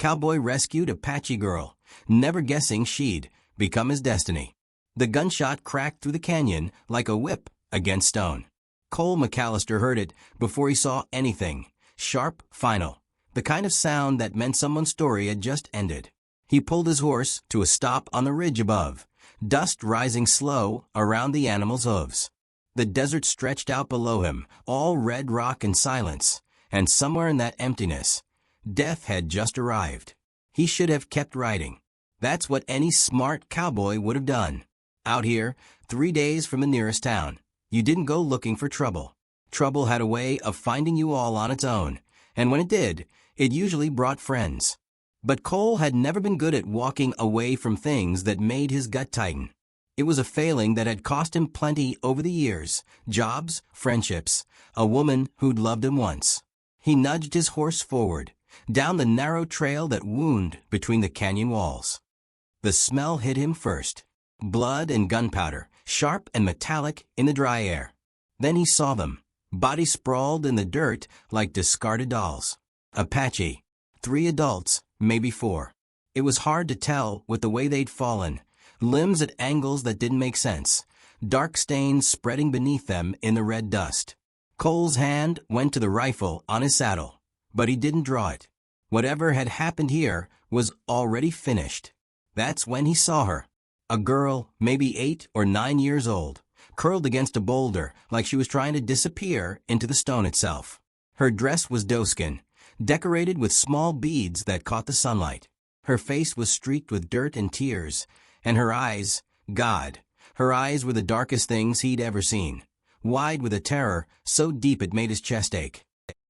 Cowboy rescued Apache girl, never guessing she'd become his destiny. The gunshot cracked through the canyon like a whip against stone. Cole McAllister heard it before he saw anything. Sharp, final. The kind of sound that meant someone's story had just ended. He pulled his horse to a stop on the ridge above, dust rising slow around the animal's hooves. The desert stretched out below him, all red rock and silence, and somewhere in that emptiness, death had just arrived. He should have kept riding. That's what any smart cowboy would have done. Out here, 3 days from the nearest town, you didn't go looking for trouble. Trouble had a way of finding you all on its own, and when it did, it usually brought friends. But Cole had never been good at walking away from things that made his gut tighten. It was a failing that had cost him plenty over the years: jobs, friendships, a woman who'd loved him once. He nudged his horse forward, down the narrow trail that wound between the canyon walls. The smell hit him first. Blood and gunpowder, sharp and metallic in the dry air. Then he saw them, bodies sprawled in the dirt like discarded dolls. Apache. 3 adults, maybe 4. It was hard to tell with the way they'd fallen, limbs at angles that didn't make sense, dark stains spreading beneath them in the red dust. Cole's hand went to the rifle on his saddle, but he didn't draw it. Whatever had happened here was already finished. That's when he saw her. A girl, maybe 8 or 9 years old, curled against a boulder like she was trying to disappear into the stone itself. Her dress was doeskin, decorated with small beads that caught the sunlight. Her face was streaked with dirt and tears, and her eyes, God, her eyes were the darkest things he'd ever seen, wide with a terror so deep it made his chest ache.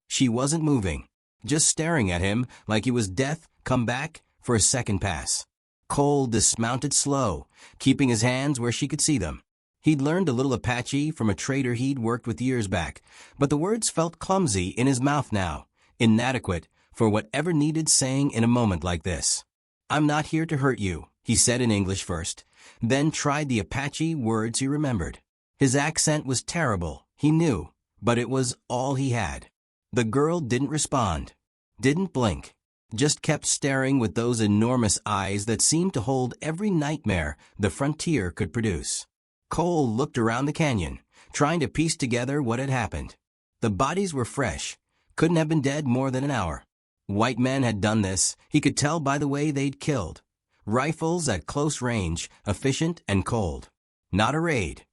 She wasn't moving, just staring at him like he was death come back for a second pass. Cole dismounted slow, keeping his hands where she could see them. He'd learned a little Apache from a trader he'd worked with years back, but the words felt clumsy in his mouth now, inadequate for whatever needed saying in a moment like this. "I'm not here to hurt you," he said in English first, then tried the Apache words he remembered. His accent was terrible, he knew, but it was all he had. The girl didn't respond, didn't blink, just kept staring with those enormous eyes that seemed to hold every nightmare the frontier could produce. Cole looked around the canyon, trying to piece together what had happened. The bodies were fresh, couldn't have been dead more than an hour. White men had done this, he could tell by the way they'd killed. Rifles at close range, efficient and cold. Not a raid.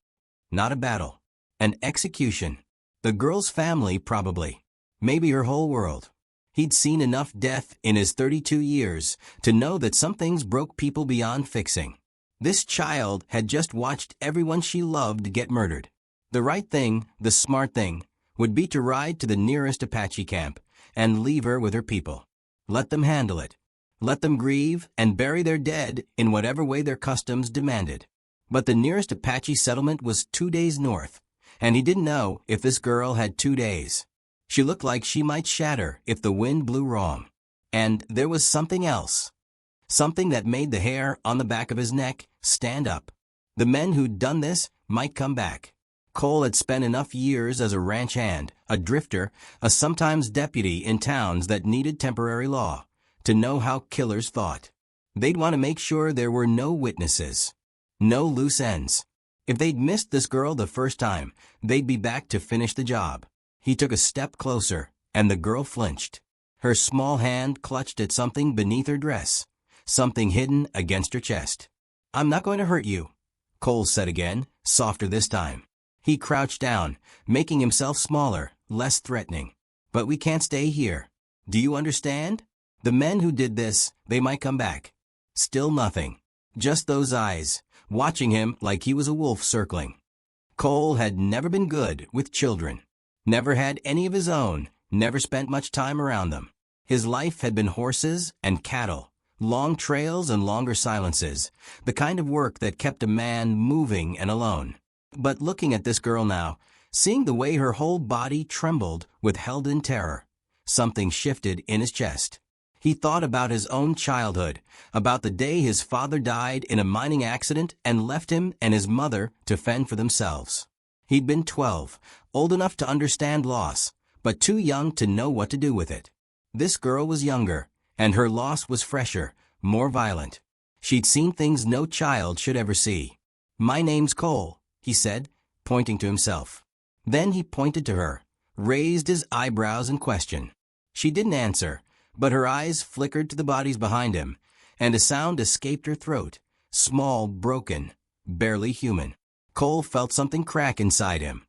Not a battle. An execution. The girl's family, probably. Maybe her whole world. He'd seen enough death in his 32 years to know that some things broke people beyond fixing. This child had just watched everyone she loved get murdered. The right thing, the smart thing, would be to ride to the nearest Apache camp and leave her with her people. Let them handle it. Let them grieve and bury their dead in whatever way their customs demanded. But the nearest Apache settlement was 2 days north, and he didn't know if this girl had 2 days. She looked like she might shatter if the wind blew wrong. And there was something else. Something that made the hair on the back of his neck stand up. The men who'd done this might come back. Cole had spent enough years as a ranch hand, a drifter, a sometimes deputy in towns that needed temporary law, to know how killers thought. They'd want to make sure there were no witnesses, no loose ends. If they'd missed this girl the first time, they'd be back to finish the job. He took a step closer, and the girl flinched. Her small hand clutched at something beneath her dress, something hidden against her chest. "I'm not going to hurt you," Cole said again, softer this time. He crouched down, making himself smaller, less threatening. "But we can't stay here. Do you understand? The men who did this, they might come back." Still nothing. Just those eyes, watching him like he was a wolf circling. Cole had never been good with children. Never had any of his own, never spent much time around them. His life had been horses and cattle, long trails and longer silences, the kind of work that kept a man moving and alone. But looking at this girl now, seeing the way her whole body trembled with held-in terror, something shifted in his chest. He thought about his own childhood, about the day his father died in a mining accident and left him and his mother to fend for themselves. He'd been 12, old enough to understand loss, but too young to know what to do with it. This girl was younger, And her loss was fresher, more violent. She'd seen things no child should ever see. "My name's Cole," he said, pointing to himself. Then he pointed to her, raised his eyebrows in question. She didn't answer, but her eyes flickered to the bodies behind him, and a sound escaped her throat, small, broken, barely human. Cole felt something crack inside him.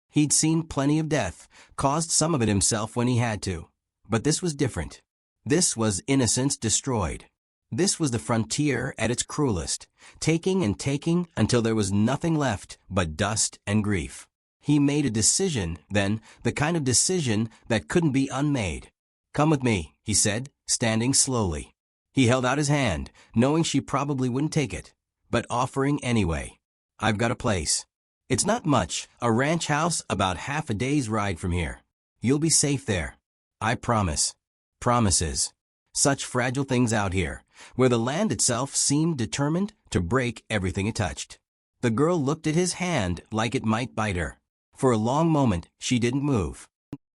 He'd seen plenty of death, caused some of it himself when he had to. But this was different. This was innocence destroyed. This was the frontier at its cruelest, taking and taking until there was nothing left but dust and grief. He made a decision, then, the kind of decision that couldn't be unmade. "Come with me," he said, standing slowly. He held out his hand, knowing she probably wouldn't take it, but offering anyway. "I've got a place. It's not much, a ranch house about half a day's ride from here. You'll be safe there. I promise." Promises. Such fragile things out here, where the land itself seemed determined to break everything it touched. The girl looked at his hand like it might bite her. For a long moment, she didn't move.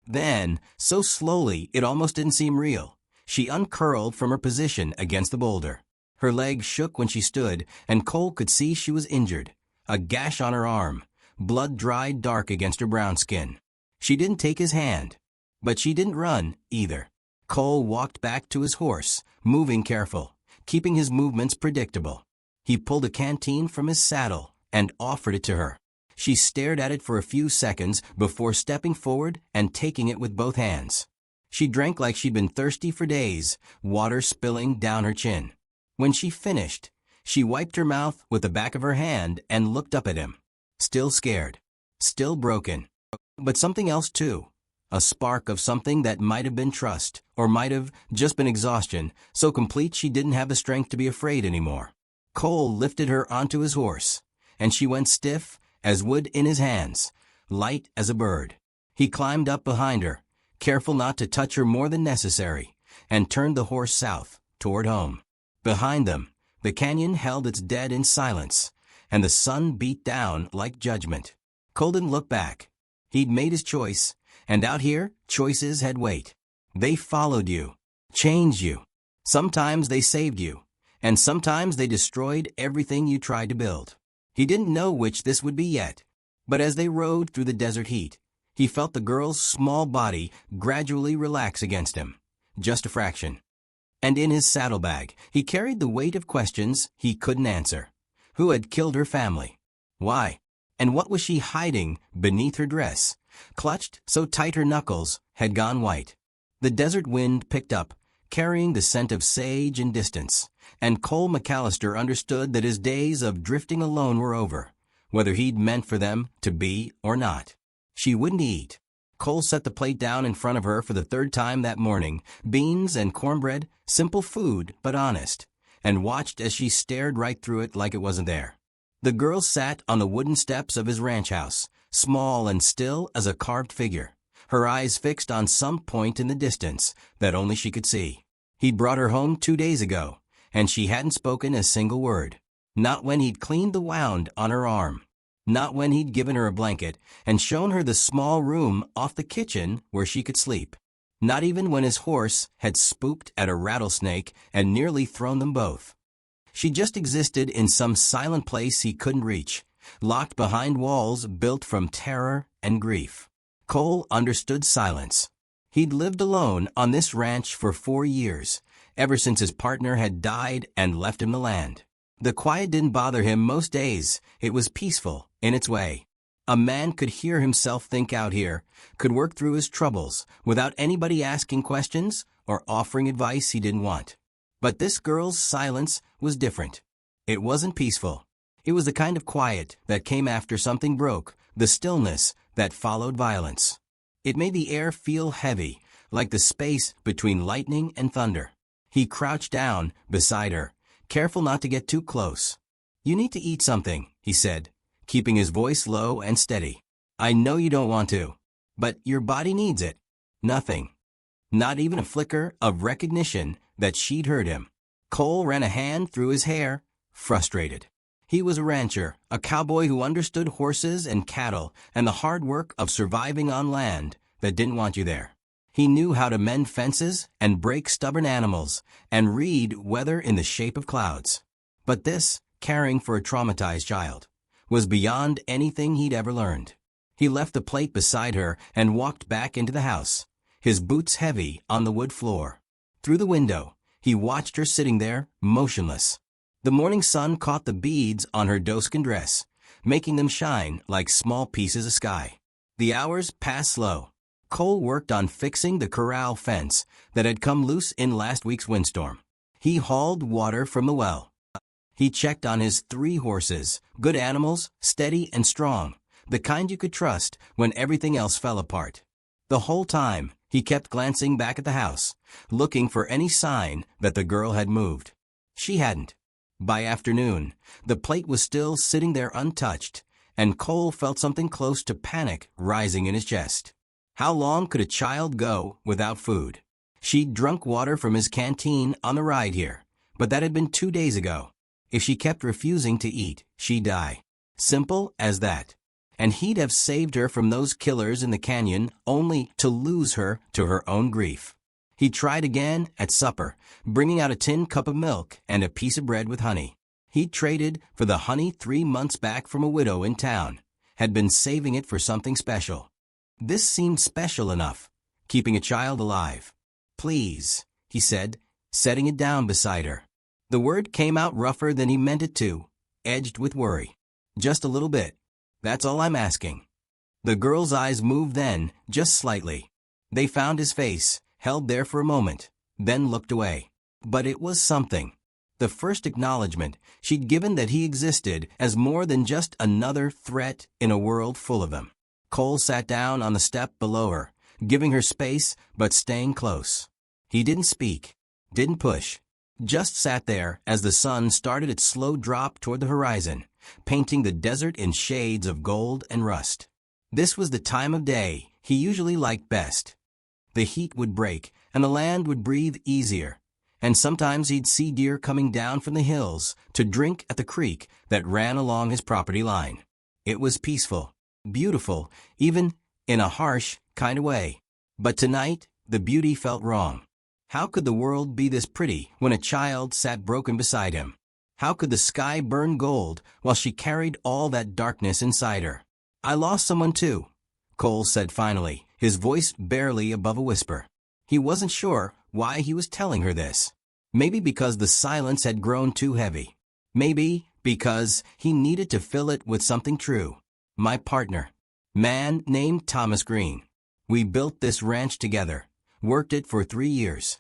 Then, so slowly it almost didn't seem real, she uncurled from her position against the boulder. Her legs shook when she stood, and Cole could see she was injured. A gash on her arm, blood dried dark against her brown skin. She didn't take his hand, but she didn't run either. Cole walked back to his horse, moving careful, keeping his movements predictable. He pulled a canteen from his saddle and offered it to her. She stared at it for a few seconds before stepping forward and taking it with both hands. She drank like she'd been thirsty for days, water spilling down her chin. When she finished, she wiped her mouth with the back of her hand and looked up at him. Still scared. Still broken. But something else too. A spark of something that might have been trust, or might have just been exhaustion, so complete she didn't have the strength to be afraid anymore. Cole lifted her onto his horse, and she went stiff as wood in his hands, light as a bird. He climbed up behind her, careful not to touch her more than necessary, and turned the horse south, toward home. Behind them, the canyon held its dead in silence, and the sun beat down like judgment. Cole didn't look back. He'd made his choice, and out here, choices had weight. They followed you, changed you. Sometimes they saved you, and sometimes they destroyed everything you tried to build. He didn't know which this would be yet, but as they rode through the desert heat, he felt the girl's small body gradually relax against him, just a fraction. And in his saddlebag, he carried the weight of questions he couldn't answer. Who had killed her family? Why? And what was she hiding beneath her dress, clutched so tight her knuckles had gone white? The desert wind picked up, carrying the scent of sage and distance, and Cole McAllister understood that his days of drifting alone were over, whether he'd meant for them to be or not. She wouldn't eat. Cole set the plate down in front of her for the third time that morning, beans and cornbread, simple food but honest, and watched as she stared right through it like it wasn't there. The girl sat on the wooden steps of his ranch house, small and still as a carved figure, her eyes fixed on some point in the distance that only she could see. He'd brought her home 2 days ago, and she hadn't spoken a single word. Not when he'd cleaned the wound on her arm. Not when he'd given her a blanket and shown her the small room off the kitchen where she could sleep. Not even when his horse had spooked at a rattlesnake and nearly thrown them both. She just existed in some silent place he couldn't reach, locked behind walls built from terror and grief. Cole understood silence. He'd lived alone on this ranch for 4 years, ever since his partner had died and left him the land. The quiet didn't bother him most days. It was peaceful in its way. A man could hear himself think out here, could work through his troubles without anybody asking questions or offering advice he didn't want. But this girl's silence was different. It wasn't peaceful. It was the kind of quiet that came after something broke, the stillness that followed violence. It made the air feel heavy, like the space between lightning and thunder. He crouched down beside her, careful not to get too close. "You need to eat something," he said, keeping his voice low and steady. "I know you don't want to, but your body needs it." Nothing. Not even a flicker of recognition that she'd heard him. Cole ran a hand through his hair, frustrated. He was a rancher, a cowboy who understood horses and cattle and the hard work of surviving on land that didn't want you there. He knew how to mend fences and break stubborn animals and read weather in the shape of clouds. But this, caring for a traumatized child, was beyond anything he'd ever learned. He left the plate beside her and walked back into the house, his boots heavy on the wood floor. Through the window, he watched her sitting there, motionless. The morning sun caught the beads on her doeskin dress, making them shine like small pieces of sky. The hours passed slow. Cole worked on fixing the corral fence that had come loose in last week's windstorm. He hauled water from the well. He checked on his 3 horses, good animals, steady and strong, the kind you could trust when everything else fell apart. The whole time, he kept glancing back at the house, looking for any sign that the girl had moved. She hadn't. By afternoon, the plate was still sitting there untouched, and Cole felt something close to panic rising in his chest. How long could a child go without food? She'd drunk water from his canteen on the ride here, but that had been 2 days ago. If she kept refusing to eat, she'd die. Simple as that. And he'd have saved her from those killers in the canyon only to lose her to her own grief. He tried again at supper, bringing out a tin cup of milk and a piece of bread with honey. He'd traded for the honey 3 months back from a widow in town, had been saving it for something special. This seemed special enough, keeping a child alive. "Please," he said, setting it down beside her. The word came out rougher than he meant it to, edged with worry. "Just a little bit. That's all I'm asking." The girl's eyes moved then, just slightly. They found his face, held there for a moment, then looked away. But it was something. The first acknowledgement she'd given that he existed as more than just another threat in a world full of them. Cole sat down on the step below her, giving her space but staying close. He didn't speak, didn't push, just sat there as the sun started its slow drop toward the horizon, painting the desert in shades of gold and rust. This was the time of day he usually liked best. The heat would break, and the land would breathe easier, and sometimes he'd see deer coming down from the hills to drink at the creek that ran along his property line. It was peaceful, beautiful, even in a harsh kind of way. But tonight, the beauty felt wrong. How could the world be this pretty when a child sat broken beside him? How could the sky burn gold while she carried all that darkness inside her? "I lost someone too," Cole said finally, his voice barely above a whisper. He wasn't sure why he was telling her this. Maybe because the silence had grown too heavy. Maybe because he needed to fill it with something true. "My partner. Man named Thomas Green. We built this ranch together, worked it for 3 years.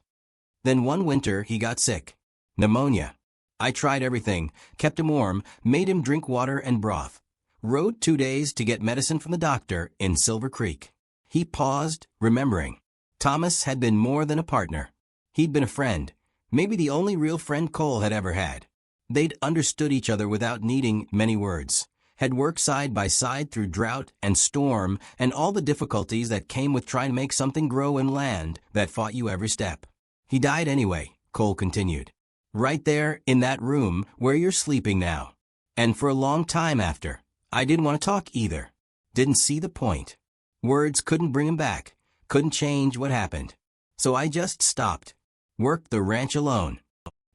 Then one winter he got sick. Pneumonia. I tried everything, kept him warm, made him drink water and broth. Rode 2 days to get medicine from the doctor in Silver Creek." He paused, remembering. Thomas had been more than a partner. He'd been a friend, maybe the only real friend Cole had ever had. They'd understood each other without needing many words, had worked side by side through drought and storm and all the difficulties that came with trying to make something grow in land that fought you every step. "He died anyway," Cole continued. "Right there in that room where you're sleeping now. And for a long time after, I didn't want to talk either. Didn't see the point. Words couldn't bring him back, couldn't change what happened. So I just stopped. Worked the ranch alone.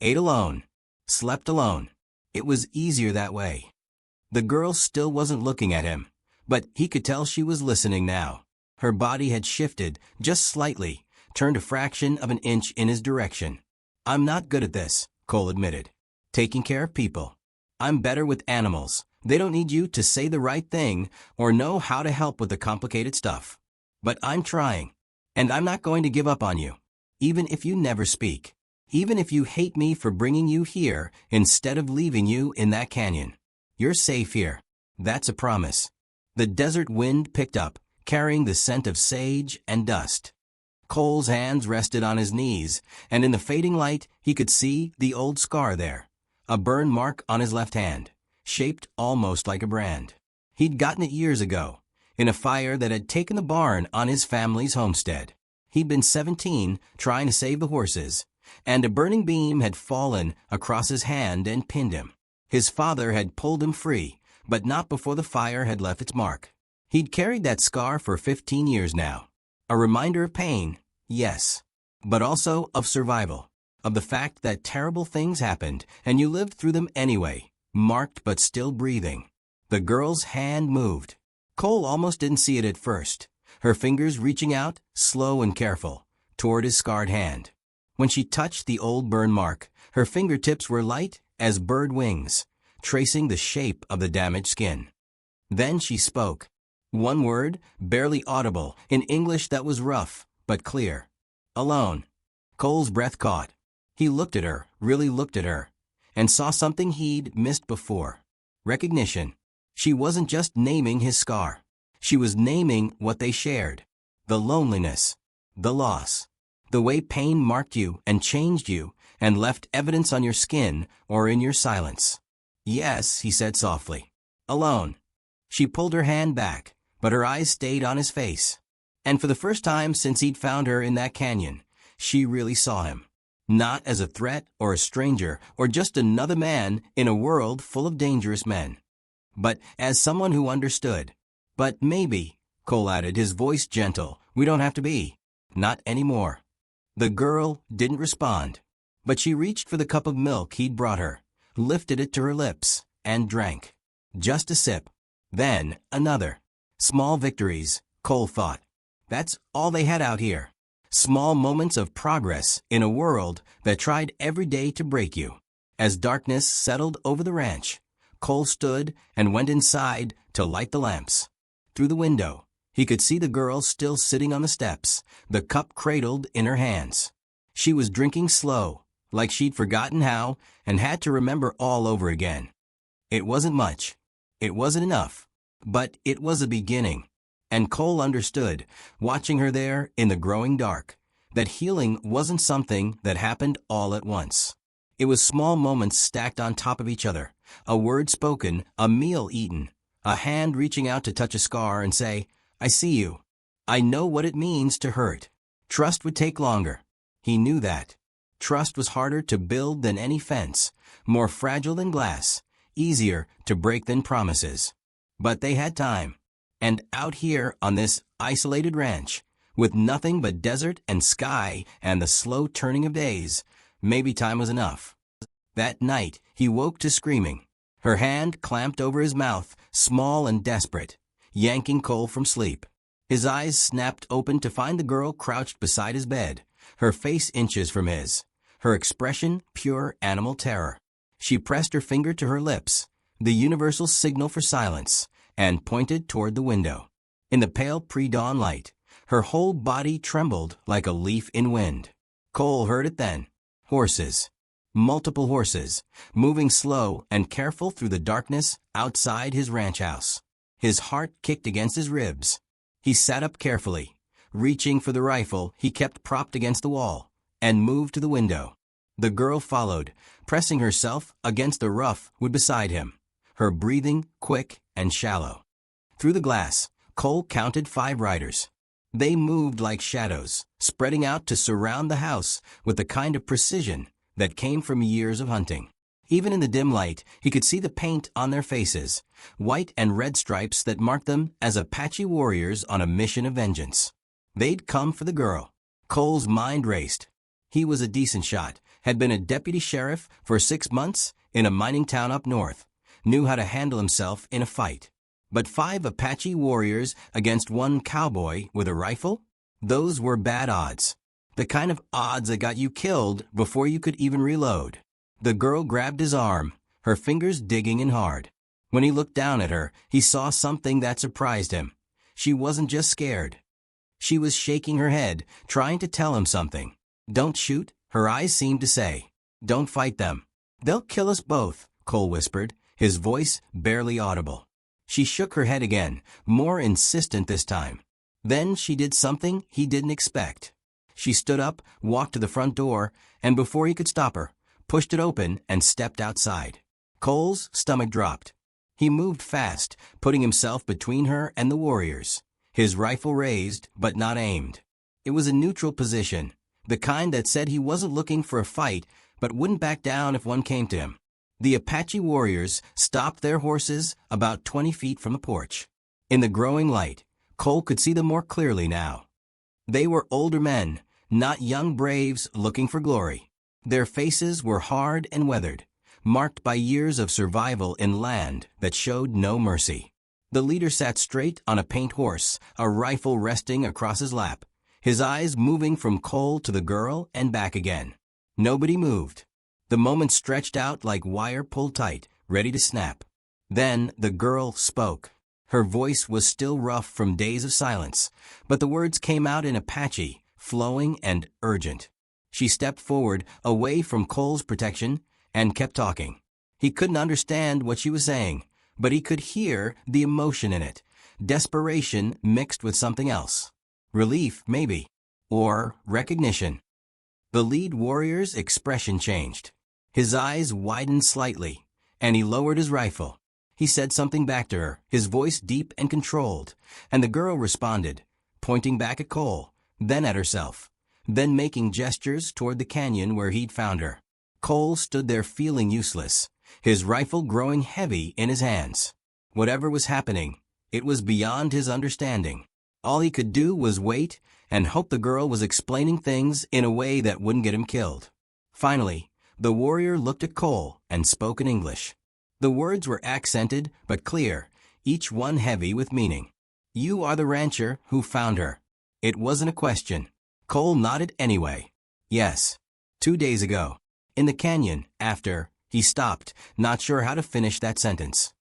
Ate alone. Slept alone. It was easier that way." The girl still wasn't looking at him, but he could tell she was listening now. Her body had shifted, just slightly, turned a fraction of an inch in his direction. "I'm not good at this," Cole admitted. "Taking care of people. I'm better with animals. They don't need you to say the right thing or know how to help with the complicated stuff. But I'm trying, and I'm not going to give up on you, even if you never speak, even if you hate me for bringing you here instead of leaving you in that canyon. You're safe here. That's a promise." The desert wind picked up, carrying the scent of sage and dust. Cole's hands rested on his knees, and in the fading light he could see the old scar there, a burn mark on his left hand, shaped almost like a brand. He'd gotten it years ago, in a fire that had taken the barn on his family's homestead. He'd been 17, trying to save the horses, and a burning beam had fallen across his hand and pinned him. His father had pulled him free, but not before the fire had left its mark. He'd carried that scar for 15 years now, a reminder of pain, Yes. But also of survival. Of the fact that terrible things happened and you lived through them anyway, marked but still breathing. The girl's hand moved. Cole almost didn't see it at first. Her fingers reaching out, slow and careful, toward his scarred hand. When she touched the old burn mark, her fingertips were light as bird wings, tracing the shape of the damaged skin. Then she spoke. One word, barely audible, in English that was rough, but clear. Alone. Cole's breath caught. He looked at her, really looked at her, and saw something he'd missed before. Recognition. She wasn't just naming his scar. She was naming what they shared. The loneliness. The loss. The way pain marked you and changed you and left evidence on your skin or in your silence. Yes, he said softly. Alone. She pulled her hand back, but her eyes stayed on his face. And for the first time since he'd found her in that canyon, she really saw him. Not as a threat or a stranger or just another man in a world full of dangerous men, but as someone who understood. But maybe, Cole added, his voice gentle, we don't have to be. Not anymore. The girl didn't respond, but she reached for the cup of milk he'd brought her, lifted it to her lips, and drank. Just a sip. Then another. Small victories, Cole thought. That's all they had out here. Small moments of progress in a world that tried every day to break you. As darkness settled over the ranch, Cole stood and went inside to light the lamps. Through the window, he could see the girl still sitting on the steps, the cup cradled in her hands. She was drinking slow, like she'd forgotten how and had to remember all over again. It wasn't much. It wasn't enough. But it was a beginning. And Cole understood, watching her there in the growing dark, that healing wasn't something that happened all at once. It was small moments stacked on top of each other, a word spoken, a meal eaten, a hand reaching out to touch a scar and say, I see you. I know what it means to hurt. Trust would take longer. He knew that. Trust was harder to build than any fence, more fragile than glass, easier to break than promises. But they had time. And out here on this isolated ranch, with nothing but desert and sky and the slow turning of days, maybe time was enough. That night, he woke to screaming. Her hand clamped over his mouth, small and desperate, yanking Cole from sleep. His eyes snapped open to find the girl crouched beside his bed, her face inches from his, her expression pure animal terror. She pressed her finger to her lips, the universal signal for silence, and pointed toward the window. In the pale pre-dawn light, her whole body trembled like a leaf in wind. Cole heard it then. Horses. Multiple horses, moving slow and careful through the darkness outside his ranch house. His heart kicked against his ribs. He sat up carefully, reaching for the rifle he kept propped against the wall, and moved to the window. The girl followed, pressing herself against the rough wood beside him, her breathing quick and shallow. Through the glass, Cole counted 5 riders. They moved like shadows, spreading out to surround the house with the kind of precision that came from years of hunting. Even in the dim light, he could see the paint on their faces, white and red stripes that marked them as Apache warriors on a mission of vengeance. They'd come for the girl. Cole's mind raced. He was a decent shot, had been a deputy sheriff for 6 months in a mining town up north, knew how to handle himself in a fight. But 5 Apache warriors against 1 cowboy with a rifle? Those were bad odds. The kind of odds that got you killed before you could even reload. The girl grabbed his arm, her fingers digging in hard. When he looked down at her, he saw something that surprised him. She wasn't just scared. She was shaking her head, trying to tell him something. Don't shoot, her eyes seemed to say. Don't fight them. They'll kill us both, Cole whispered, his voice barely audible. She shook her head again, more insistent this time. Then she did something he didn't expect. She stood up, walked to the front door, and before he could stop her, pushed it open and stepped outside. Cole's stomach dropped. He moved fast, putting himself between her and the warriors, his rifle raised but not aimed. It was a neutral position, the kind that said he wasn't looking for a fight but wouldn't back down if one came to him. The Apache warriors stopped their horses about 20 feet from the porch. In the growing light, Cole could see them more clearly now. They were older men, not young braves looking for glory. Their faces were hard and weathered, marked by years of survival in land that showed no mercy. The leader sat straight on a paint horse, a rifle resting across his lap, his eyes moving from Cole to the girl and back again. Nobody moved. The moment stretched out like wire pulled tight, ready to snap. Then the girl spoke. Her voice was still rough from days of silence, but the words came out in Apache, flowing and urgent. She stepped forward, away from Cole's protection, and kept talking. He couldn't understand what she was saying, but he could hear the emotion in it, desperation mixed with something else. Relief, maybe, or recognition. The lead warrior's expression changed. His eyes widened slightly, and he lowered his rifle. He said something back to her, his voice deep and controlled, and the girl responded, pointing back at Cole, then at herself, then making gestures toward the canyon where he'd found her. Cole stood there feeling useless, his rifle growing heavy in his hands. Whatever was happening, it was beyond his understanding. All he could do was wait and hope the girl was explaining things in a way that wouldn't get him killed. Finally, the warrior looked at Cole and spoke in English. The words were accented but clear, each one heavy with meaning. "You are the rancher who found her." It wasn't a question. Cole nodded anyway. "Yes. 2 days ago. In the canyon, after..." He stopped, not sure how to finish that sentence.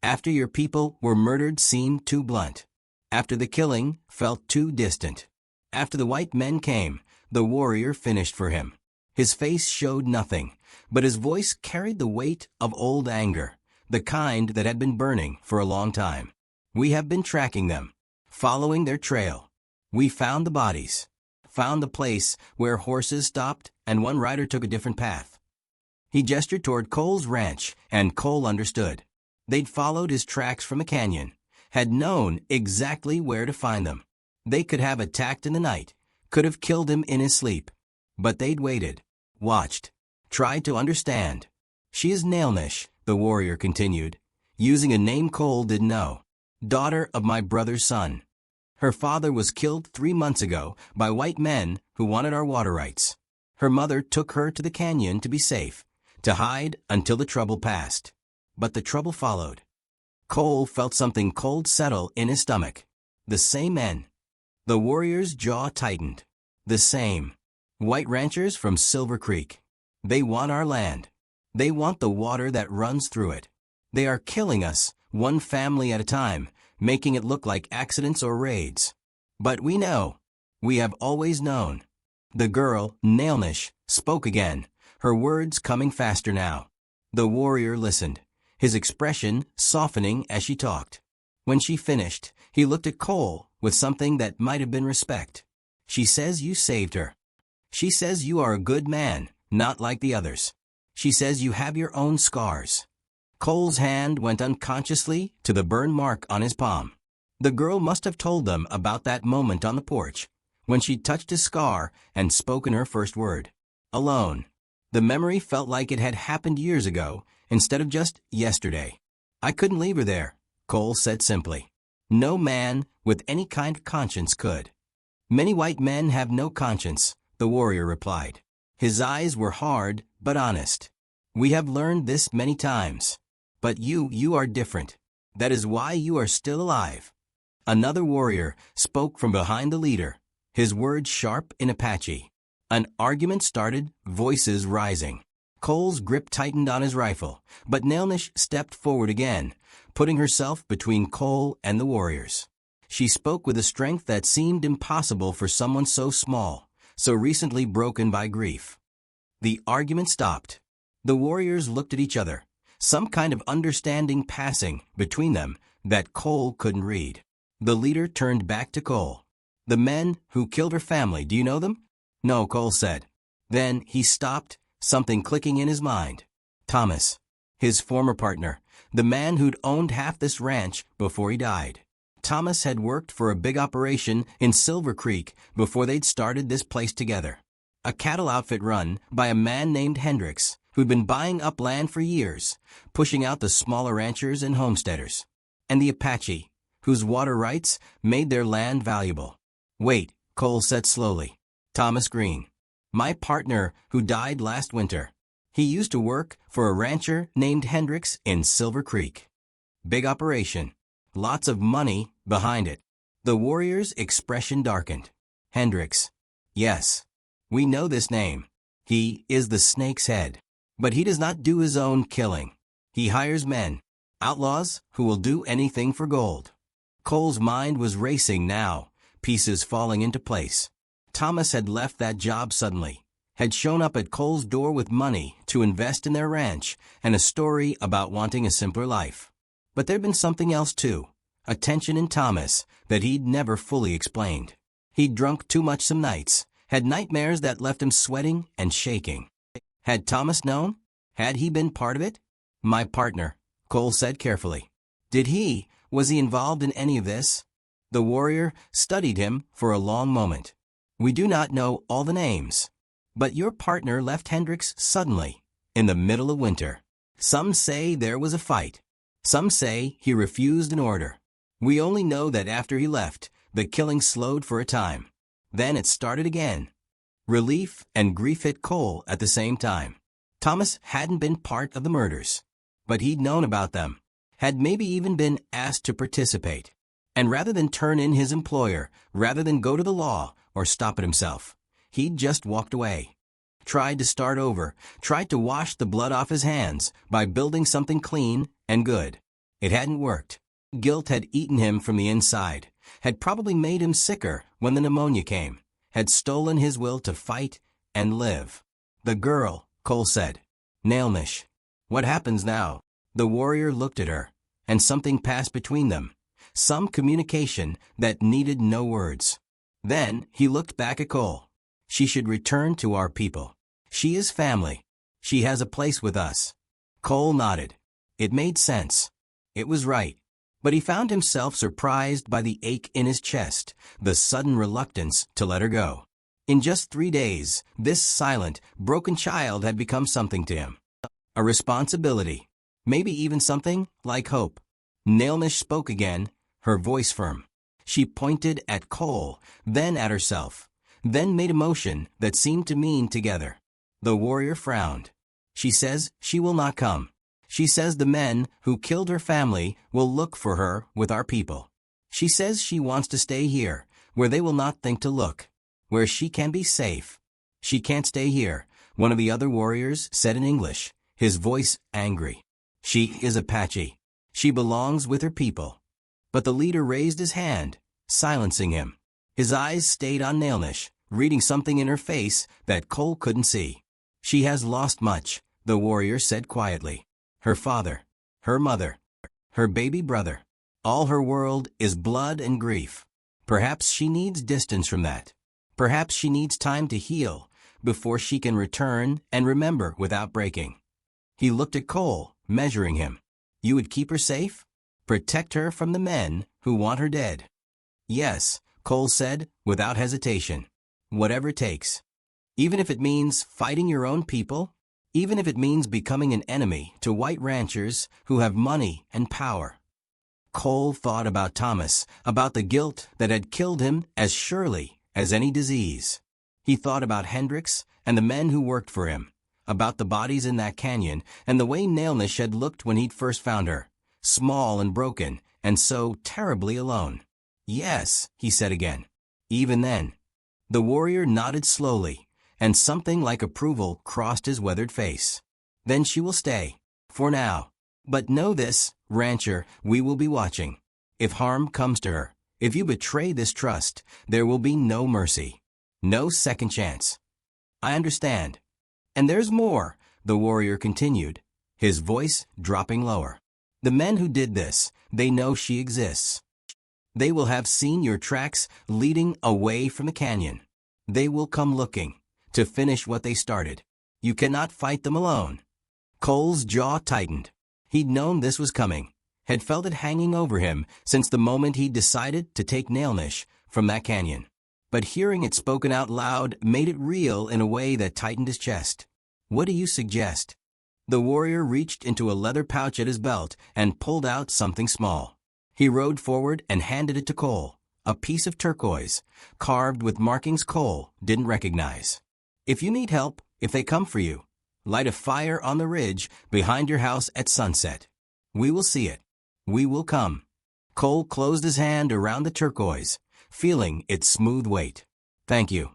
"After your people were murdered seemed too blunt. After the killing felt too distant. After the white men came, the warrior finished for him." His face showed nothing, but his voice carried the weight of old anger, the kind that had been burning for a long time. "We have been tracking them, following their trail. We found the bodies, found the place where horses stopped and one rider took a different path." He gestured toward Cole's ranch, and Cole understood. They'd followed his tracks from a canyon, had known exactly where to find them. They could have attacked in the night, could have killed him in his sleep. But they'd waited, watched, tried to understand. "She is Nailnish," the warrior continued, using a name Cole didn't know. "Daughter of my brother's son. Her father was killed 3 months ago by white men who wanted our water rights. Her mother took her to the canyon to be safe, to hide until the trouble passed. But the trouble followed." Cole felt something cold settle in his stomach. The same men. The warrior's jaw tightened. The same. White ranchers from Silver Creek. They want our land. They want the water that runs through it. They are killing us, one family at a time, making it look like accidents or raids. But we know. We have always known. The girl, Nailnish, spoke again, her words coming faster now. The warrior listened, his expression softening as she talked. When she finished, he looked at Cole with something that might have been respect. "She says you saved her. She says you are a good man, not like the others. She says you have your own scars." Cole's hand went unconsciously to the burn mark on his palm. The girl must have told them about that moment on the porch, when she touched his scar and spoken her first word. Alone. The memory felt like it had happened years ago, instead of just yesterday. "I couldn't leave her there," Cole said simply. "No man with any kind of conscience could." "Many white men have no conscience," the warrior replied. His eyes were hard but honest. "We have learned this many times. But you are different. That is why you are still alive." Another warrior spoke from behind the leader, his words sharp in Apache. An argument started, voices rising. Cole's grip tightened on his rifle, but Nailnish stepped forward again, putting herself between Cole and the warriors. She spoke with a strength that seemed impossible for someone so small, so recently broken by grief. The argument stopped. The warriors looked at each other, some kind of understanding passing between them that Cole couldn't read. The leader turned back to Cole. "The men who killed her family, do you know them?" "No," Cole said. Then he stopped, something clicking in his mind. Thomas, his former partner, the man who'd owned half this ranch before he died. Thomas had worked for a big operation in Silver Creek before they'd started this place together. A cattle outfit run by a man named Hendricks, who'd been buying up land for years, pushing out the smaller ranchers and homesteaders. And the Apache, whose water rights made their land valuable. "Wait," Cole said slowly. Thomas Green. My partner who died last winter. He used to work for a rancher named Hendricks in Silver Creek. Big operation. Lots of money behind it. The warrior's expression darkened. Hendricks. Yes. We know this name. He is the snake's head. But he does not do his own killing. He hires men, outlaws who will do anything for gold. Cole's mind was racing now, pieces falling into place. Thomas had left that job suddenly, had shown up at Cole's door with money to invest in their ranch and a story about wanting a simpler life. But there'd been something else too, a tension in Thomas that he'd never fully explained. He'd drunk too much some nights, had nightmares that left him sweating and shaking. Had Thomas known? Had he been part of it? My partner, Cole said carefully. Was he involved in any of this? The warrior studied him for a long moment. We do not know all the names. But your partner left Hendricks suddenly, in the middle of winter. Some say there was a fight. Some say he refused an order. We only know that after he left, the killing slowed for a time. Then it started again. Relief and grief hit Cole at the same time. Thomas hadn't been part of the murders, but he'd known about them, had maybe even been asked to participate. And rather than turn in his employer, rather than go to the law or stop it himself, he'd just walked away. Tried to start over, tried to wash the blood off his hands by building something clean and good. It hadn't worked. Guilt had eaten him from the inside, had probably made him sicker when the pneumonia came, had stolen his will to fight and live. The girl, Cole said. Nailnish. What happens now? The warrior looked at her, and something passed between them, some communication that needed no words. Then he looked back at Cole. She should return to our people. She is family. She has a place with us. Cole nodded. It made sense. It was right. But he found himself surprised by the ache in his chest, the sudden reluctance to let her go. In just 3 days, this silent, broken child had become something to him. A responsibility. Maybe even something like hope. Nailnish spoke again, her voice firm. She pointed at Cole, then at herself, then made a motion that seemed to mean together. The warrior frowned. She says she will not come. She says the men who killed her family will look for her with our people. She says she wants to stay here, where they will not think to look, where she can be safe. She can't stay here, one of the other warriors said in English, his voice angry. She is Apache. She belongs with her people. But the leader raised his hand, silencing him. His eyes stayed on Nailnish, reading something in her face that Cole couldn't see. She has lost much, the warrior said quietly. Her father, her mother, her baby brother. All her world is blood and grief. Perhaps she needs distance from that. Perhaps she needs time to heal before she can return and remember without breaking. He looked at Cole, measuring him. You would keep her safe? Protect her from the men who want her dead. Yes, Cole said, without hesitation. Whatever it takes. Even if it means fighting your own people? Even if it means becoming an enemy to white ranchers who have money and power. Cole thought about Thomas, about the guilt that had killed him as surely as any disease. He thought about Hendricks and the men who worked for him, about the bodies in that canyon and the way Nailnish had looked when he'd first found her, small and broken and so terribly alone. Yes, he said again. Even then. The warrior nodded slowly, and something like approval crossed his weathered face. Then she will stay, for now. But know this, rancher, we will be watching. If harm comes to her, if you betray this trust, there will be no mercy. No second chance. I understand. And there's more, the warrior continued, his voice dropping lower. The men who did this, they know she exists. They will have seen your tracks leading away from the canyon. They will come looking to finish what they started. You cannot fight them alone. Cole's jaw tightened. He'd known this was coming, had felt it hanging over him since the moment he'd decided to take Nailnish from that canyon. But hearing it spoken out loud made it real in a way that tightened his chest. What do you suggest? The warrior reached into a leather pouch at his belt and pulled out something small. He rode forward and handed it to Cole, a piece of turquoise, carved with markings Cole didn't recognize. If you need help, if they come for you, light a fire on the ridge behind your house at sunset. We will see it. We will come. Cole closed his hand around the turquoise, feeling its smooth weight. Thank you.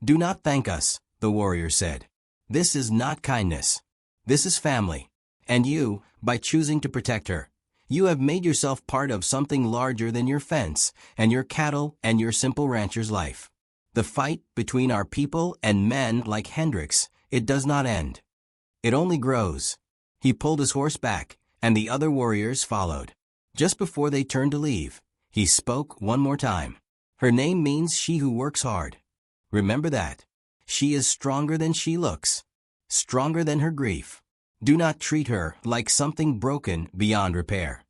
Do not thank us, the warrior said. This is not kindness. This is family. And you, by choosing to protect her, you have made yourself part of something larger than your fence and your cattle and your simple rancher's life. The fight between our people and men like Hendricks, it does not end. It only grows. He pulled his horse back, and the other warriors followed. Just before they turned to leave, he spoke one more time. Her name means she who works hard. Remember that. She is stronger than she looks. Stronger than her grief. Do not treat her like something broken beyond repair.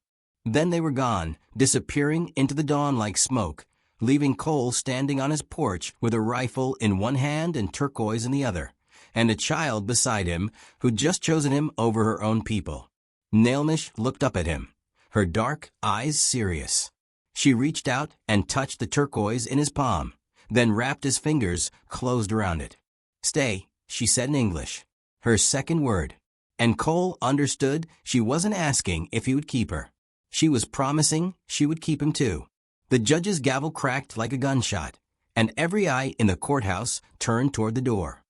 Then they were gone, disappearing into the dawn like smoke, leaving Cole standing on his porch with a rifle in one hand and turquoise in the other, and a child beside him who'd just chosen him over her own people. Nailmish looked up at him, her dark eyes serious. She reached out and touched the turquoise in his palm, then wrapped his fingers closed around it. Stay, she said in English, her second word. And Cole understood she wasn't asking if he would keep her. She was promising she would keep him too. The judge's gavel cracked like a gunshot, and every eye in the courthouse turned toward the door.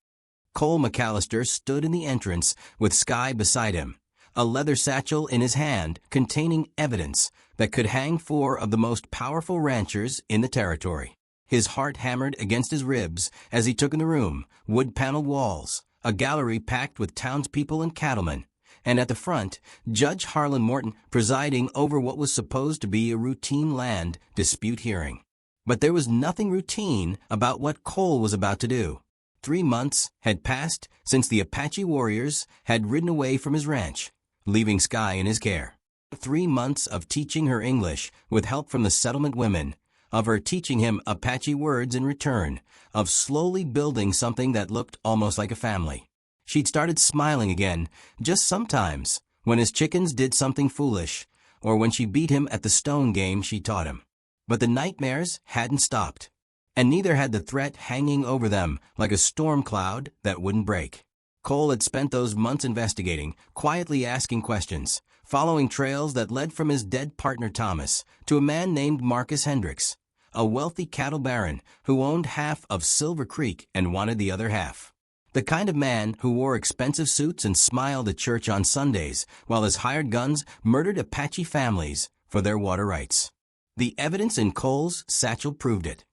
Cole McAllister stood in the entrance with Sky beside him, a leather satchel in his hand containing evidence that could hang 4 of the most powerful ranchers in the territory. His heart hammered against his ribs as he took in the room, wood-paneled walls, a gallery packed with townspeople and cattlemen, and at the front, Judge Harlan Morton presiding over what was supposed to be a routine land dispute hearing. But there was nothing routine about what Cole was about to do. 3 months had passed since the Apache warriors had ridden away from his ranch, leaving Sky in his care. 3 months of teaching her English with help from the settlement women, of her teaching him Apache words in return, of slowly building something that looked almost like a family. She'd started smiling again, just sometimes, when his chickens did something foolish, or when she beat him at the stone game she taught him. But the nightmares hadn't stopped, and neither had the threat hanging over them like a storm cloud that wouldn't break. Cole had spent those months investigating, quietly asking questions, following trails that led from his dead partner Thomas to a man named Marcus Hendricks, a wealthy cattle baron who owned half of Silver Creek and wanted the other half. The kind of man who wore expensive suits and smiled at church on Sundays while his hired guns murdered Apache families for their water rights. The evidence in Cole's satchel proved it.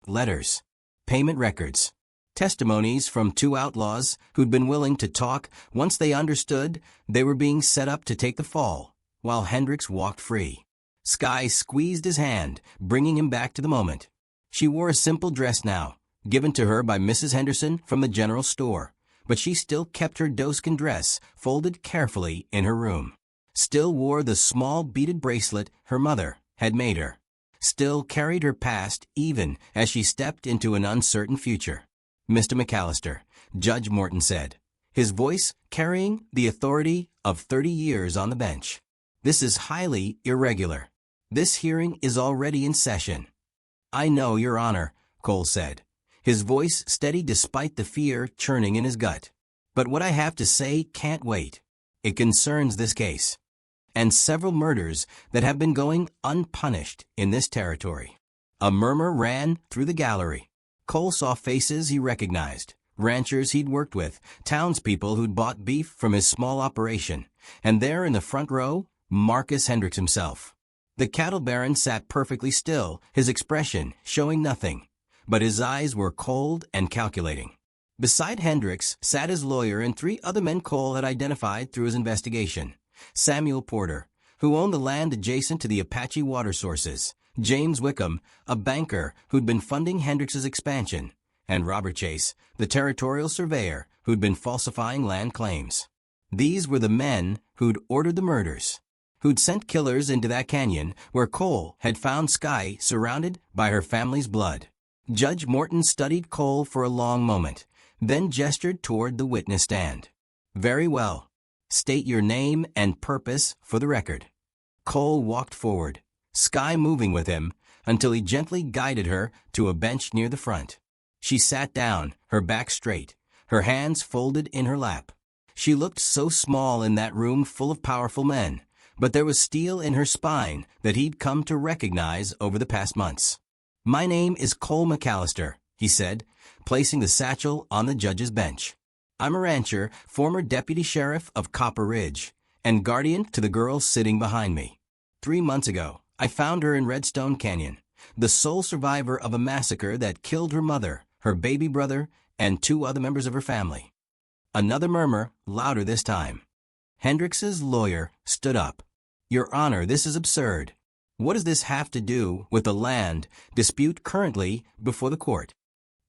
Letters, payment records, testimonies from 2 outlaws who'd been willing to talk once they understood they were being set up to take the fall, while Hendricks walked free. Sky squeezed his hand, bringing him back to the moment. She wore a simple dress now, given to her by Mrs. Henderson from the general store, but she still kept her doeskin dress folded carefully in her room. Still wore the small beaded bracelet her mother had made her. Still carried her past even as she stepped into an uncertain future. Mr. McAllister, Judge Morton said, his voice carrying the authority of 30 years on the bench. This is highly irregular. This hearing is already in session. I know, Your Honor, Cole said, his voice steady despite the fear churning in his gut. But what I have to say can't wait. It concerns this case, and several murders that have been going unpunished in this territory. A murmur ran through the gallery. Cole saw faces he recognized, ranchers he'd worked with, townspeople who'd bought beef from his small operation, and there in the front row, Marcus Hendricks himself. The cattle baron sat perfectly still, his expression showing nothing, but his eyes were cold and calculating. Beside Hendricks sat his lawyer and 3 other men Cole had identified through his investigation. Samuel Porter, who owned the land adjacent to the Apache water sources, James Wickham, a banker who'd been funding Hendricks's expansion, and Robert Chase, the territorial surveyor who'd been falsifying land claims. These were the men who'd ordered the murders, who'd sent killers into that canyon where Cole had found Sky surrounded by her family's blood. Judge Morton studied Cole for a long moment, then gestured toward the witness stand. Very well. State your name and purpose for the record. Cole walked forward, Sky moving with him, until he gently guided her to a bench near the front. She sat down, her back straight, her hands folded in her lap. She looked so small in that room full of powerful men, but there was steel in her spine that he'd come to recognize over the past months. "My name is Cole McAllister," he said, placing the satchel on the judge's bench. "I'm a rancher, former deputy sheriff of Copper Ridge, and guardian to the girl sitting behind me. 3 months ago, I found her in Redstone Canyon, the sole survivor of a massacre that killed her mother, her baby brother, and 2 other members of her family." Another murmur, louder this time. Hendrix's lawyer stood up. "Your Honor, this is absurd. What does this have to do with the land dispute currently before the court?"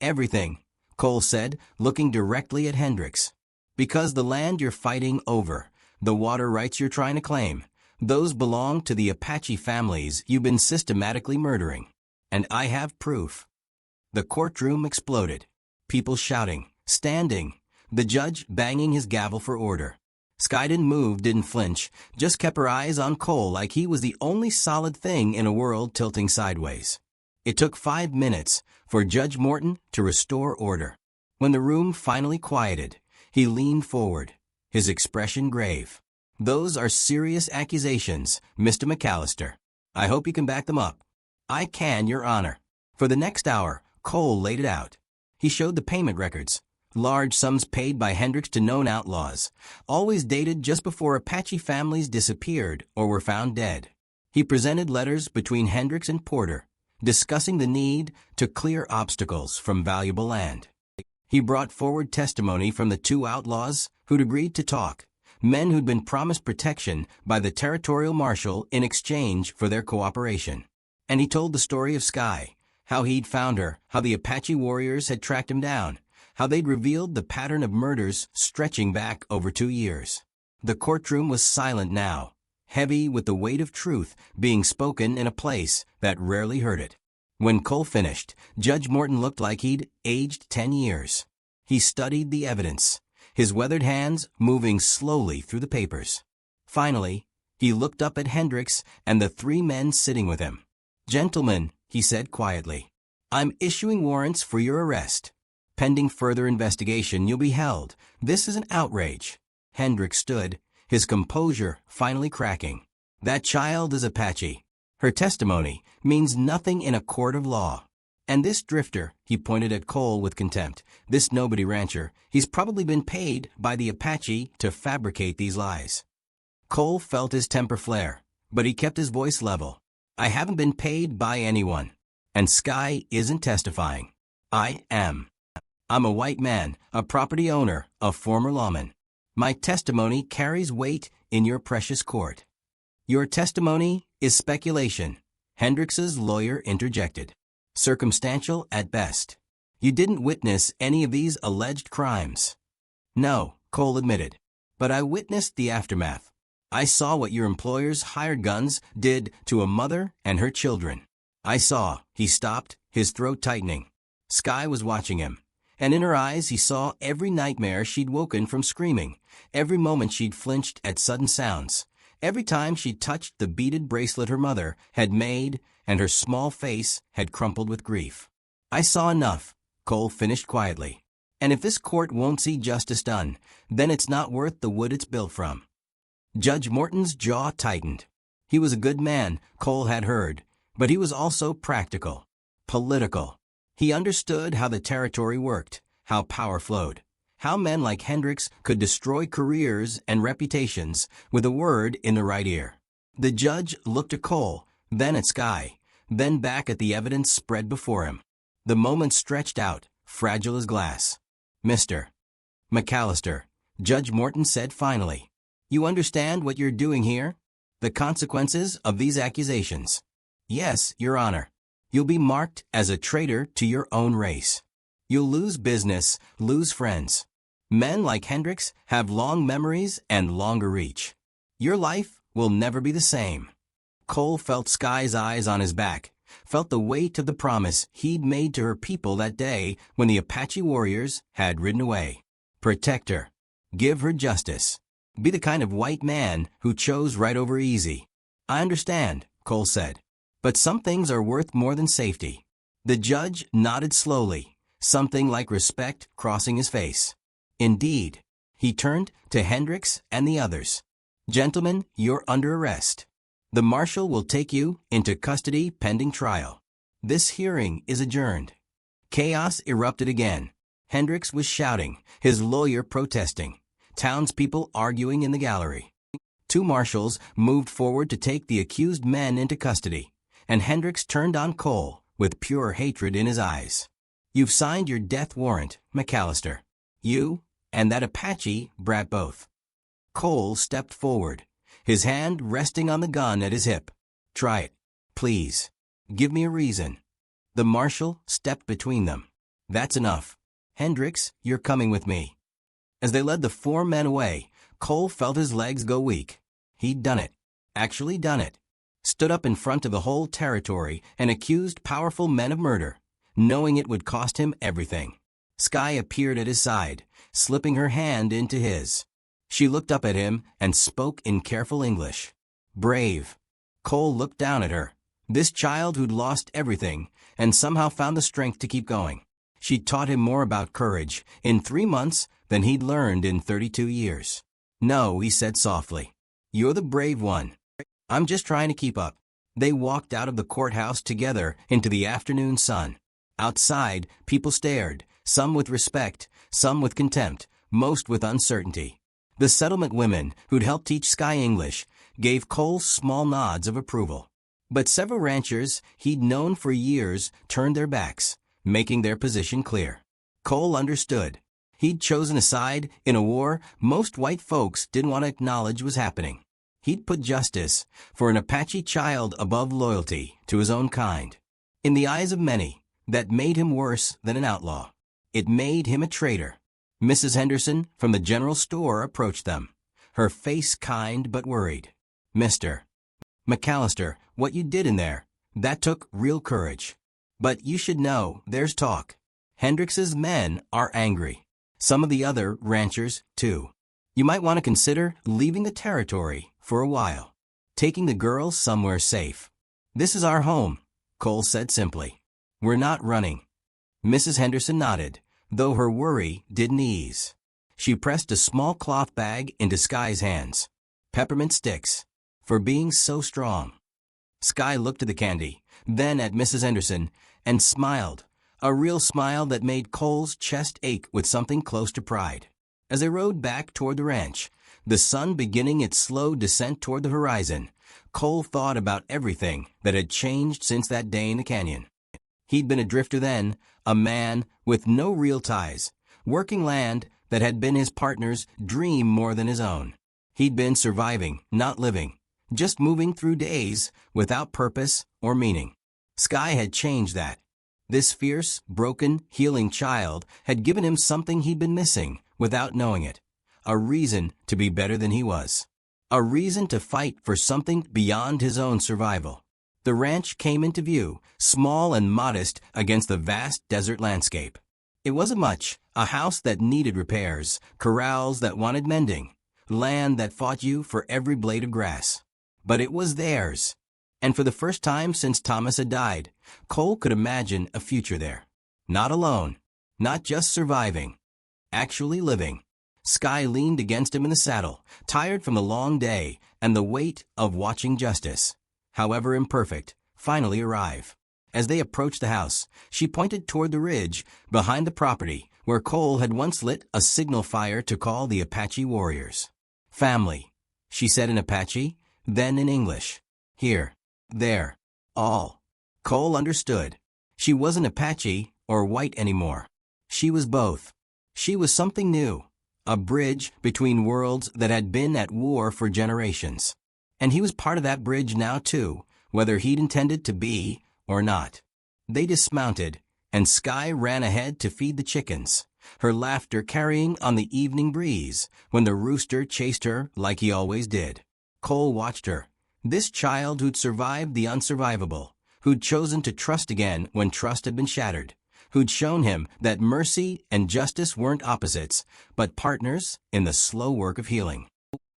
"Everything," Cole said, looking directly at Hendrix. "Because the land you're fighting over, the water rights you're trying to claim, those belong to the Apache families you've been systematically murdering. And I have proof." The courtroom exploded. People shouting, standing, the judge banging his gavel for order. Sky didn't move, didn't flinch, just kept her eyes on Cole like he was the only solid thing in a world tilting sideways. It took 5 minutes for Judge Morton to restore order. When the room finally quieted, he leaned forward, his expression grave. "Those are serious accusations, Mr. McAllister. I hope you can back them up." "I can, Your Honor." For the next hour, Cole laid it out. He showed the payment records. Large sums paid by Hendrix to known outlaws, always dated just before Apache families disappeared or were found dead. He presented letters between Hendrix and Porter, discussing the need to clear obstacles from valuable land. He brought forward testimony from the 2 outlaws who'd agreed to talk, men who'd been promised protection by the territorial marshal in exchange for their cooperation. And he told the story of Sky, how he'd found her, how the Apache warriors had tracked him down, how they'd revealed the pattern of murders stretching back over 2 years. The courtroom was silent now, heavy with the weight of truth being spoken in a place that rarely heard it. When Cole finished, Judge Morton looked like he'd aged 10 years. He studied the evidence, his weathered hands moving slowly through the papers. Finally, he looked up at Hendrix and the 3 men sitting with him. "Gentlemen," he said quietly, "I'm issuing warrants for your arrest. Pending further investigation, you'll be held. This is an outrage." Hendrix stood, his composure finally cracking. "That child is Apache. Her testimony means nothing in a court of law. And this drifter," he pointed at Cole with contempt, "this nobody rancher, he's probably been paid by the Apache to fabricate these lies." Cole felt his temper flare, but he kept his voice level. "I haven't been paid by anyone. And Sky isn't testifying. I am. I'm a white man, a property owner, a former lawman. My testimony carries weight in your precious court." "Your testimony is speculation," Hendrix's lawyer interjected. "Circumstantial at best. You didn't witness any of these alleged crimes." "No," Cole admitted. "But I witnessed the aftermath. I saw what your employer's hired guns did to a mother and her children. I saw," he stopped, his throat tightening. Sky was watching him. And in her eyes he saw every nightmare she'd woken from screaming, every moment she'd flinched at sudden sounds, every time she'd touched the beaded bracelet her mother had made, and her small face had crumpled with grief. "I saw enough," Cole finished quietly. "And if this court won't see justice done, then it's not worth the wood it's built from." Judge Morton's jaw tightened. He was a good man, Cole had heard, but he was also practical, political. He understood how the territory worked, how power flowed, how men like Hendrix could destroy careers and reputations with a word in the right ear. The judge looked at Cole, then at Sky, then back at the evidence spread before him. The moment stretched out, fragile as glass. "Mr. McAllister," Judge Morton said finally, "you understand what you're doing here? The consequences of these accusations?" "Yes, Your Honor. You'll be marked as a traitor to your own race. You'll lose business, lose friends. Men like Hendrix have long memories and longer reach. Your life will never be the same." Cole felt Sky's eyes on his back, felt the weight of the promise he'd made to her people that day when the Apache warriors had ridden away. Protect her. Give her justice. Be the kind of white man who chose right over easy. "I understand," Cole said. But some things are worth more than safety. The judge nodded slowly, something like respect crossing his face. Indeed. He turned to Hendricks and the others. Gentlemen, you're under arrest. The marshal will take you into custody pending trial. This hearing is adjourned. Chaos erupted again. Hendricks was shouting, his lawyer protesting, townspeople arguing in the gallery. Two marshals moved forward to take the accused men into custody, and Hendricks turned on Cole with pure hatred in his eyes. You've signed your death warrant, McAllister. You and that Apache brat both. Cole stepped forward, his hand resting on the gun at his hip. Try it, please. Give me a reason. The marshal stepped between them. That's enough. Hendricks, you're coming with me. As they led the four men away, Cole felt his legs go weak. He'd done it. Actually done it. Stood up in front of the whole territory and accused powerful men of murder, knowing it would cost him everything. Skye appeared at his side, slipping her hand into his. She looked up at him and spoke in careful English. Brave. Cole looked down at her. This child who'd lost everything and somehow found the strength to keep going. She taught him more about courage in 3 months than he'd learned in 32 years. No, he said softly. You're the brave one. I'm just trying to keep up. They walked out of the courthouse together into the afternoon sun. Outside, people stared, some with respect, some with contempt, most with uncertainty. The settlement women, who'd helped teach Skye English, gave Cole small nods of approval. But several ranchers he'd known for years turned their backs, making their position clear. Cole understood. He'd chosen a side in a war most white folks didn't want to acknowledge was happening. He'd put justice for an Apache child above loyalty to his own kind. In the eyes of many, that made him worse than an outlaw. It made him a traitor. Mrs. Henderson from the general store approached them, her face kind but worried. Mr. McAllister, what you did in there, that took real courage. But you should know, there's talk. Hendricks's men are angry. Some of the other ranchers, too. You might want to consider leaving the territory for a while. Taking the girls somewhere safe. This is our home, Cole said simply. We're not running. Mrs. Henderson nodded, though her worry didn't ease. She pressed a small cloth bag into Skye's hands. Peppermint sticks. For being so strong. Skye looked at the candy, then at Mrs. Henderson, and smiled, a real smile that made Cole's chest ache with something close to pride. As they rode back toward the ranch, the sun beginning its slow descent toward the horizon, Cole thought about everything that had changed since that day in the canyon. He'd been a drifter then, a man with no real ties, working land that had been his partner's dream more than his own. He'd been surviving, not living. Just moving through days without purpose or meaning. Skye had changed that. This fierce, broken, healing child had given him something he'd been missing without knowing it. A reason to be better than he was. A reason to fight for something beyond his own survival. The ranch came into view, small and modest against the vast desert landscape. It wasn't much, a house that needed repairs, corrals that wanted mending, land that fought you for every blade of grass. But it was theirs. And for the first time since Thomas had died, Cole could imagine a future there. Not alone. Not just surviving. Actually living. Skye leaned against him in the saddle, tired from the long day and the weight of watching justice, however imperfect, finally arrive. As they approached the house, she pointed toward the ridge behind the property where Cole had once lit a signal fire to call the Apache warriors. Family, she said in Apache, then in English. Here, there, all. Cole understood. She wasn't Apache or white anymore. She was both. She was something new, a bridge between worlds that had been at war for generations. And he was part of that bridge now too, whether he'd intended to be or not. They dismounted, and Skye ran ahead to feed the chickens, her laughter carrying on the evening breeze when the rooster chased her like he always did. Cole watched her, this child who'd survived the unsurvivable, who'd chosen to trust again when trust had been shattered, who'd shown him that mercy and justice weren't opposites, but partners in the slow work of healing.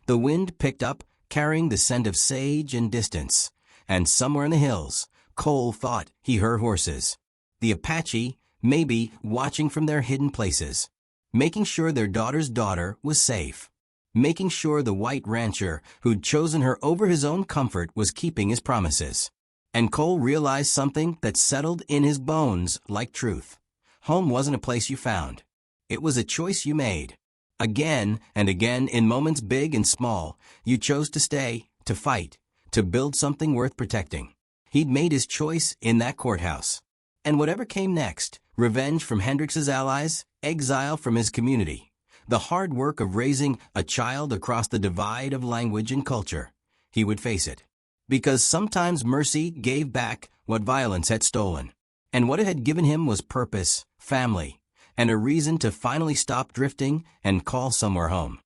The wind picked up, carrying the scent of sage and distance, and somewhere in the hills, Cole thought he heard horses. The Apache, maybe, watching from their hidden places. Making sure their daughter's daughter was safe. Making sure the white rancher who'd chosen her over his own comfort was keeping his promises. And Cole realized something that settled in his bones like truth. Home wasn't a place you found. It was a choice you made. Again and again, in moments big and small, you chose to stay, to fight, to build something worth protecting. He'd made his choice in that courthouse. And whatever came next, revenge from Hendrix's allies, exile from his community, the hard work of raising a child across the divide of language and culture, he would face it. Because sometimes mercy gave back what violence had stolen. And what it had given him was purpose, family, and a reason to finally stop drifting and call somewhere home.